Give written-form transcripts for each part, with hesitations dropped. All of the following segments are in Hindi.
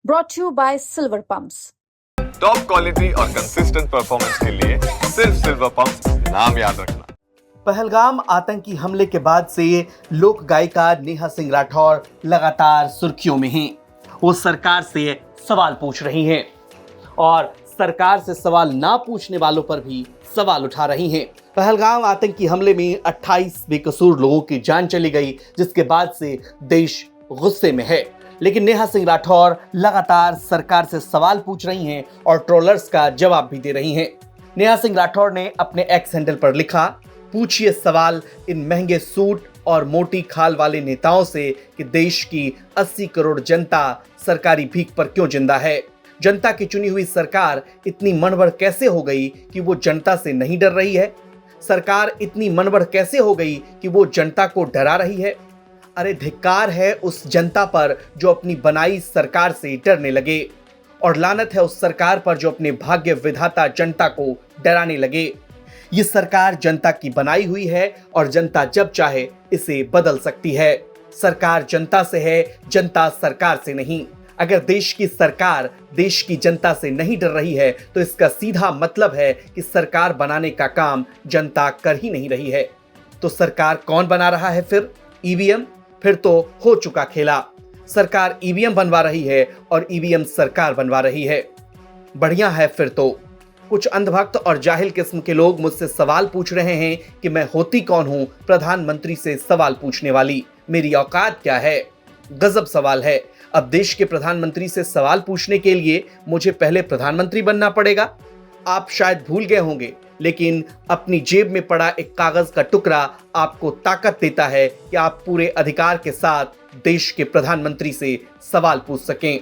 brought to you by Silver Pumps. Top quality और कंसिस्टेंट परफॉर्मेंस के लिए सिर्फ सिल्वर पंप्स, नाम याद रखना। पहलगाम आतंकी हमले के बाद से लोक गायिका नेहा सिंह राठौर लगातार सुर्खियों में हैं। वो सरकार से सवाल पूछ रही हैं और सरकार से सवाल ना पूछने वालों पर भी सवाल उठा रही हैं। पहलगाम आतंकी हमले में 28 बेकसूर लोगों की जान चली गई, जिसके बाद से देश गुस्से में है। लेकिन नेहा सिंह राठौर लगातार सरकार से सवाल पूछ रही हैं और ट्रोलर्स का जवाब भी दे रही हैं। नेहा सिंह राठौर ने अपने एक्स हैंडल पर लिखा, पूछिए सवाल इन महंगे सूट और मोटी खाल वाले नेताओं से कि देश की 80 करोड़ जनता सरकारी भीख पर क्यों जिंदा है। जनता की चुनी हुई सरकार इतनी मनबड़ कैसे हो गई कि वो जनता से नहीं डर रही है। सरकार इतनी मनबड़ कैसे हो गई कि वो जनता को डरा रही है। अरे धिक्कार है उस जनता पर जो अपनी बनाई सरकार से डरने लगे, और लानत है उस सरकार पर जो अपने भाग्य विधाता जनता को डराने लगे। ये सरकार जनता की बनाई हुई है और जनता जब चाहे इसे बदल सकती है। सरकार जनता से है, जनता सरकार से नहीं। अगर देश की सरकार देश की जनता से नहीं डर रही है तो इसका सीधा मतलब है कि सरकार बनाने का काम जनता कर ही नहीं रही है। तो सरकार कौन बना रहा है फिर? ईवीएम? फिर तो हो चुका खेला। सरकार ईवीएम बनवा रही है और ईवीएम सरकार बनवा रही है। बढ़िया है फिर तो। कुछ अंधभक्त और जाहिल किस्म के लोग मुझसे सवाल पूछ रहे हैं कि मैं होती कौन हूं प्रधानमंत्री से सवाल पूछने वाली, मेरी औकात क्या है। गजब सवाल है। अब देश के प्रधानमंत्री से सवाल पूछने के लिए मुझे पहले प्रधानमंत्री बनना पड़ेगा। आप शायद भूल गए होंगे, लेकिन अपनी जेब में पड़ा एक कागज का टुकड़ा आपको ताकत देता है कि आप पूरे अधिकार के साथ देश के प्रधानमंत्री से सवाल पूछ सकें।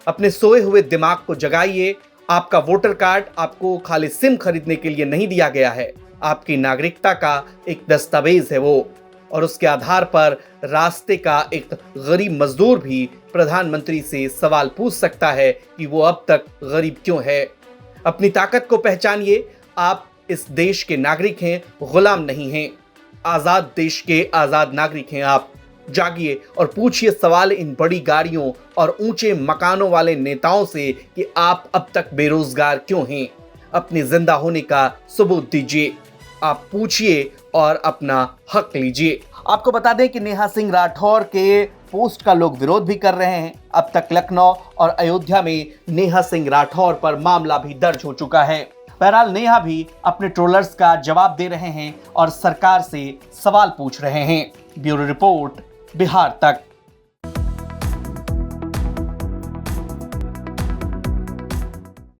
अपने सोए हुए दिमाग को जगाइए। आपका वोटर कार्ड आपको खाली सिम खरीदने के लिए नहीं दिया गया है। आपकी नागरिकता का एक दस्तावेज है वो, और उसके आधार पर रास्ते का एक गरीब मजदूर भी प्रधानमंत्री से सवाल पूछ सकता है कि वो अब तक गरीब क्यों है। अपनी ताकत को पहचानिए। आप इस देश के नागरिक हैं, गुलाम नहीं हैं। आजाद देश के आजाद नागरिक हैं आप। जागिए और पूछिए सवाल इन बड़ी गाड़ियों और ऊंचे मकानों वाले नेताओं से कि आप अब तक बेरोजगार क्यों हैं। अपने जिंदा होने का सबूत दीजिए। आप पूछिए और अपना हक लीजिए। आपको बता दें कि नेहा सिंह राठौर के पोस्ट का लोग विरोध भी कर रहे हैं। अब तक लखनऊ और अयोध्या में नेहा सिंह राठौर पर मामला भी दर्ज हो चुका है। बहरहाल नेहा भी अपने ट्रोलर्स का जवाब दे रहे हैं और सरकार से सवाल पूछ रहे हैं। ब्यूरो रिपोर्ट, बिहार तक।